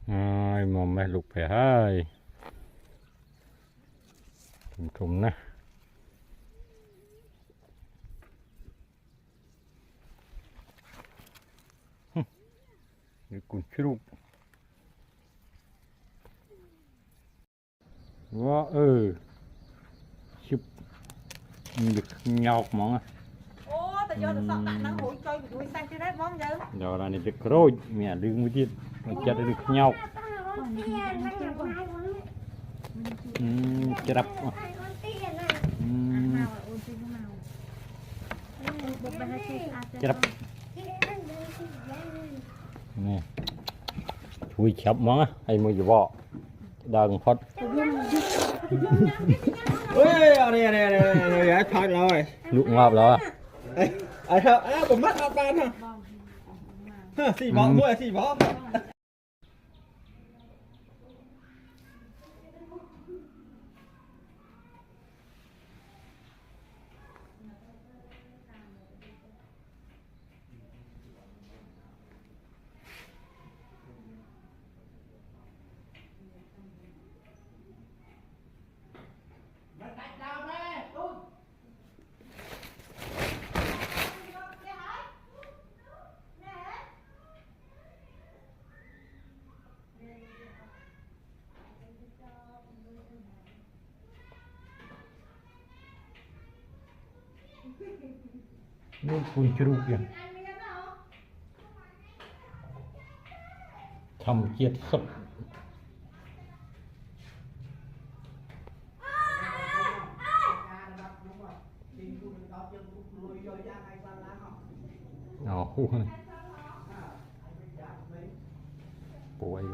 ai mà mẹ lục phải hai thùng nè con chúc wow chụp được nhọc món á giờ là này được rồi mẹ đừng mới chết chết được nhọc chết đập chết đập nè chui chập món á hay mua gì bọ đừng phật ôi này thật rồi lụ ngọt rồiผมมัดเอาปานฮะสี่บอด้วยสี่บอ Nó cùi chru kìa thầm chiết sụp khu này bố ấy